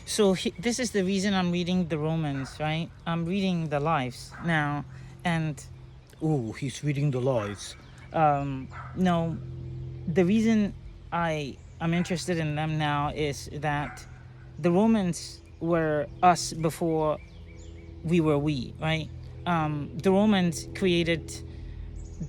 So this is the reason I'm reading the Romans, right? I'm reading the lives now, and Oh, he's reading the lies. no, the reason I'm interested in them now is that the Romans were us before we were we, right? The Romans created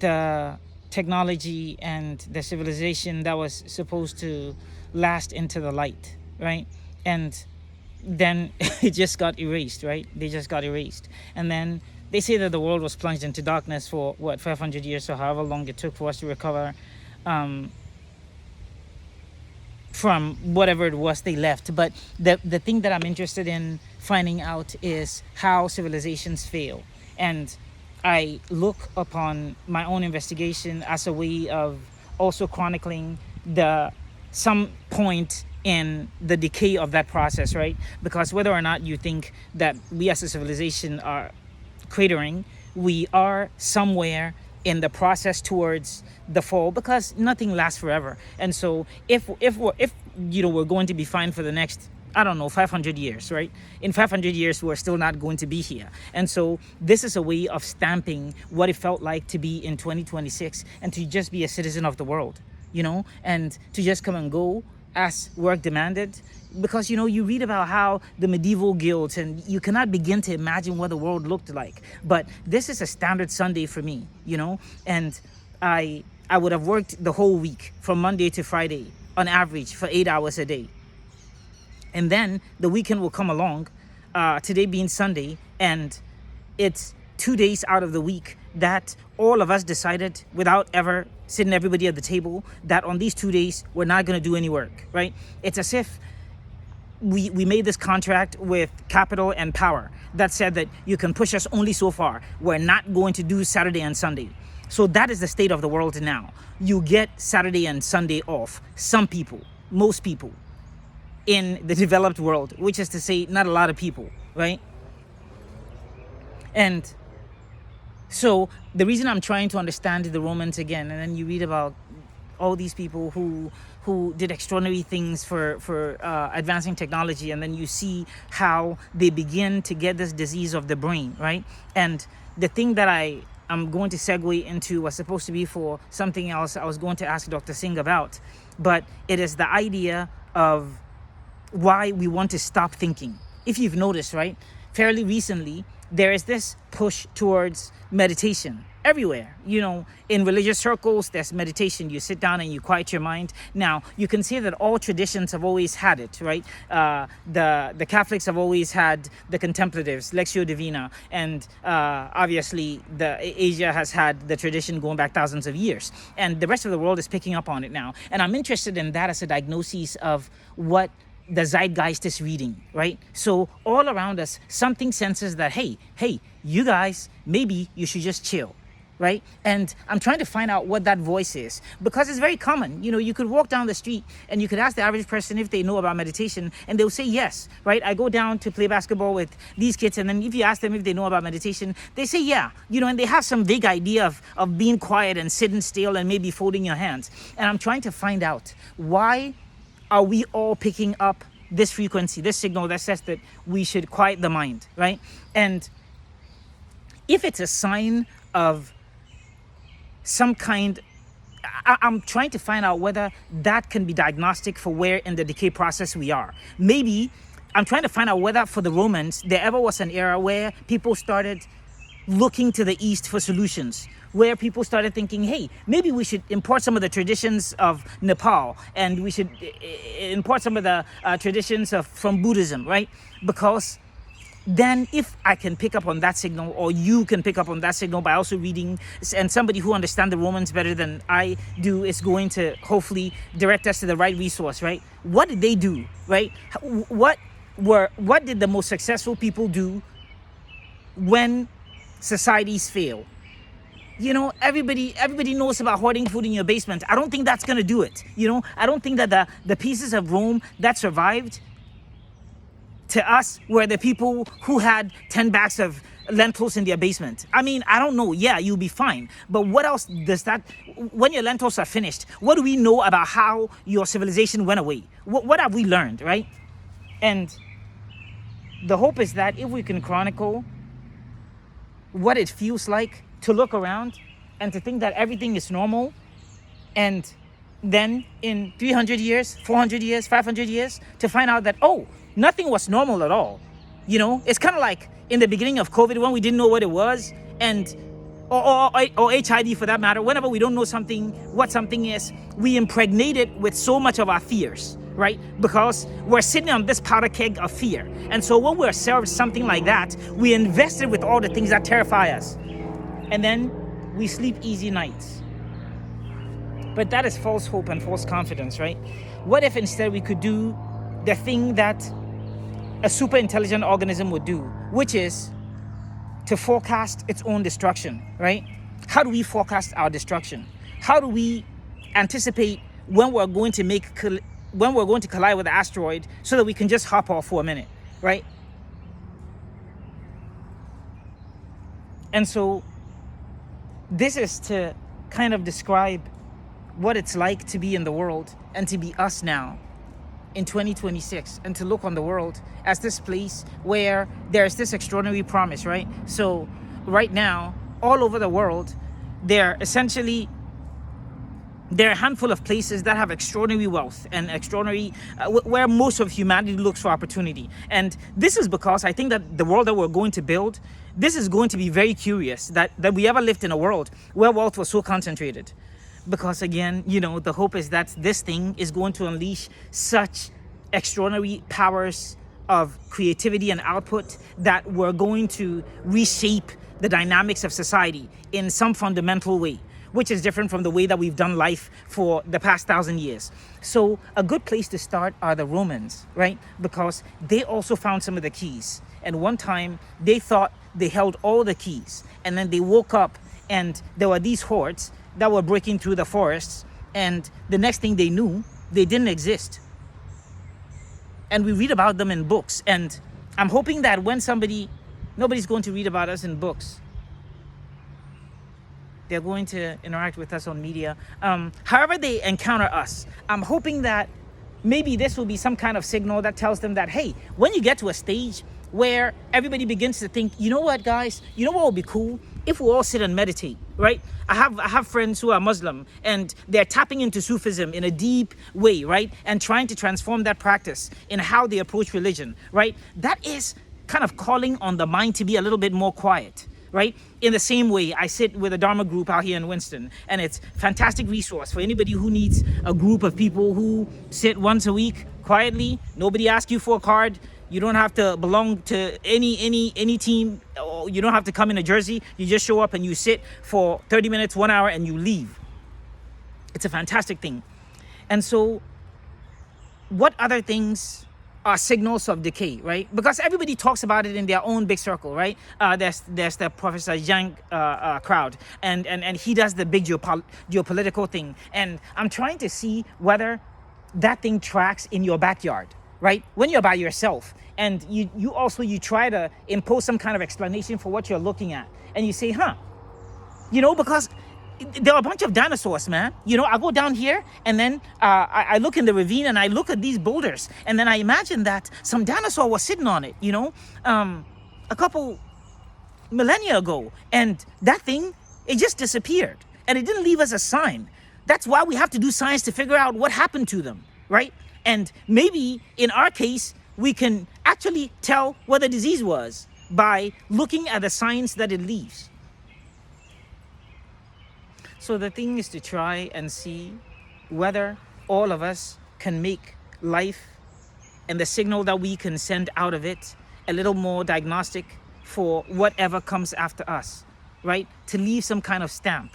the technology and the civilization that was supposed to last into the light, right? And then it just got erased, right? They just got erased. And then they say that the world was plunged into darkness for what, 500 years or however long it took for us to recover from whatever it was they left. But the thing that I'm interested in finding out is how civilizations fail. And I look upon my own investigation as a way of also chronicling the some point in the decay of that process, right? Because whether or not you think that we as a civilization are cratering, we are somewhere in the process towards the fall, because nothing lasts forever. And so if we're going to be fine for the next, I don't know, 500 years, right? In 500 years, we're still not going to be here. And so this is a way of stamping what it felt like to be in 2026 and to just be a citizen of the world, and to just come and go as work demanded. Because you read about how the medieval guilds, and you cannot begin to imagine what the world looked like. But this is a standard Sunday for me, and I would have worked the whole week from Monday to Friday on average for 8 hours a day. And then the weekend will come along, today being Sunday, and it's 2 days out of the week that all of us decided, without ever sitting everybody at the table, that on these 2 days we're not going to do any work, right? It's as if we made this contract with capital and power that said that you can push us only so far. We're not going to do Saturday and Sunday. So that is the state of the world now. You get Saturday and Sunday off. Some people, most people in the developed world, which is to say not a lot of people, right? And so the reason I'm trying to understand the Romans again, and then you read about all these people who did extraordinary things for advancing technology, and then you see how they begin to get this disease of the brain, right? And the thing that I'm going to segue into was supposed to be for something else I was going to ask Dr. Singh about, but it is the idea of why we want to stop thinking. If you've noticed, right, fairly recently, there is this push towards meditation everywhere. In religious circles, there's meditation. You sit down and you quiet your mind. Now, you can say that all traditions have always had it, right? The Catholics have always had the contemplatives, Lectio Divina, and obviously Asia has had the tradition going back thousands of years. And the rest of the world is picking up on it now. And I'm interested in that as a diagnosis of what the zeitgeist is reading, right? So all around us, something senses that, hey, you guys, maybe you should just chill, right? And I'm trying to find out what that voice is, because it's very common. You could walk down the street and you could ask the average person if they know about meditation, and they'll say yes, right? I go down to play basketball with these kids, and then if you ask them if they know about meditation, they say yeah, and they have some vague idea of being quiet and sitting still and maybe folding your hands. And I'm trying to find out, why are we all picking up this frequency, this signal that says that we should quiet the mind, right? And if it's a sign of some kind, I'm trying to find out whether that can be diagnostic for where in the decay process we are. Maybe I'm trying to find out whether for the Romans, there ever was an era where people started looking to the East for solutions, where people started thinking, hey, maybe we should import some of the traditions of Nepal, and we should import some of the traditions from Buddhism, right? Because then if I can pick up on that signal, or you can pick up on that signal by also reading, and somebody who understands the Romans better than I do is going to hopefully direct us to the right resource, right? What did they do, right? What did the most successful people do when societies fail? Everybody knows about hoarding food in your basement. I don't think that's going to do it. I don't think that the pieces of Rome that survived to us were the people who had 10 bags of lentils in their basement. I mean, I don't know. Yeah, you'll be fine. But what else does that, when your lentils are finished, what do we know about how your civilization went away? What have we learned, right? And the hope is that if we can chronicle what it feels like to look around and to think that everything is normal, and then in 300 years, 400 years, 500 years, to find out that, oh, nothing was normal at all. It's kind of like in the beginning of COVID when we didn't know what it was, and or HIV for that matter. Whenever we don't know what something is, we impregnate it with so much of our fears, right? Because we're sitting on this powder keg of fear. And so when we're served something like that, we invest it with all the things that terrify us. And then we sleep easy nights. But that is false hope and false confidence, right? What if instead we could do the thing that a super intelligent organism would do, which is to forecast its own destruction, right? How do we forecast our destruction? How do we anticipate when we're going to collide with an asteroid so that we can just hop off for a minute, right? And so this is to kind of describe what it's like to be in the world and to be us now in 2026, and to look on the world as this place where there's this extraordinary promise, right? So right now, all over the world, there are a handful of places that have extraordinary wealth and extraordinary, where most of humanity looks for opportunity. And this is because I think that the world that we're going to build, this is going to be very curious that we ever lived in a world where wealth was so concentrated. Because again, the hope is that this thing is going to unleash such extraordinary powers of creativity and output that we're going to reshape the dynamics of society in some fundamental way, which is different from the way that we've done life for the past 1,000 years. So a good place to start are the Romans, right? Because they also found some of the keys. And one time they thought they held all the keys. And then they woke up and there were these hordes that were breaking through the forests, and the next thing they knew, they didn't exist. And we read about them in books, and I'm hoping that when nobody's going to read about us in books. They're going to interact with us on media. However they encounter us, I'm hoping that maybe this will be some kind of signal that tells them that, hey, when you get to a stage where everybody begins to think, you know what, guys, you know what would be cool? If we all sit and meditate, right? I have friends who are Muslim, and they're tapping into Sufism in a deep way, right? And trying to transform that practice in how they approach religion, right? That is kind of calling on the mind to be a little bit more quiet, right? In the same way, I sit with a Dharma group out here in Winston, and it's a fantastic resource for anybody who needs a group of people who sit once a week quietly. Nobody asks you for a card. You don't have to belong to any team. Or you don't have to come in a jersey. You just show up and you sit for 30 minutes, 1 hour, and you leave. It's a fantastic thing. And so what other things are signals of decay, right? Because everybody talks about it in their own big circle, right? There's the Professor Yang crowd, and he does the big geopolitical thing. And I'm trying to see whether that thing tracks in your backyard, right? When you're by yourself, and you try to impose some kind of explanation for what you're looking at, and you say, because there are a bunch of dinosaurs, man. I go down here, and then I look in the ravine, and I look at these boulders, and then I imagine that some dinosaur was sitting on it, a couple millennia ago, and that thing, it just disappeared, and it didn't leave us a sign. That's why we have to do science to figure out what happened to them, right? And maybe in our case, we can actually tell what the disease was by looking at the signs that it leaves. So the thing is to try and see whether all of us can make life and the signal that we can send out of it a little more diagnostic for whatever comes after us, right? To leave some kind of stamp.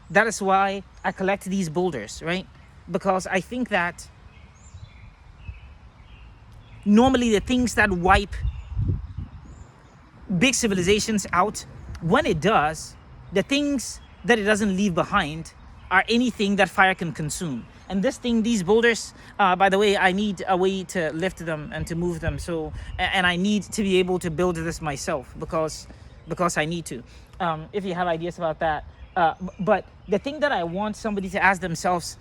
That is why I collect these boulders, right? Because I think that normally the things that wipe big civilizations out, when it does, the things that it doesn't leave behind are anything that fire can consume. And this thing, these boulders, by the way, I need a way to lift them and to move them. So, and I need to be able to build this myself because I need to. If you have ideas about that. But the thing that I want somebody to ask themselves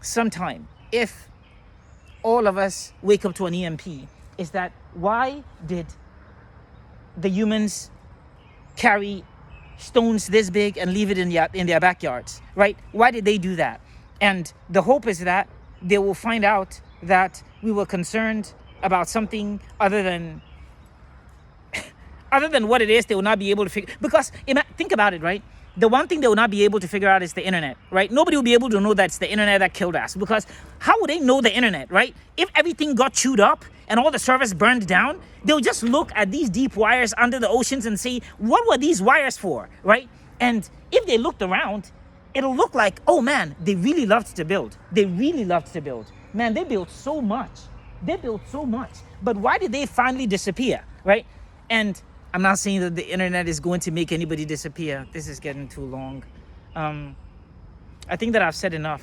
sometime, if all of us wake up to an EMP, is that why did the humans carry stones this big and leave it in their backyards, right? Why did they do that? And the hope is that they will find out that we were concerned about something other than what it is. They will not be able to figure, because think about it, right? The one thing they will not be able to figure out is the internet, right? Nobody will be able to know that it's the internet that killed us, because how would they know the internet, right? If everything got chewed up and all the servers burned down, they'll just look at these deep wires under the oceans and say, what were these wires for, right? And if they looked around, it'll look like, oh man, they really loved to build. They really loved to build. Man, they built so much. They built so much. But why did they finally disappear, right? And I'm not saying that the internet is going to make anybody disappear. This is getting too long. I think that I've said enough.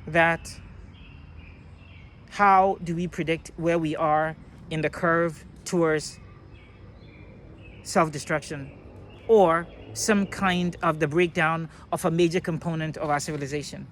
That how do we predict where we are in the curve towards self-destruction, or some kind of the breakdown of a major component of our civilization?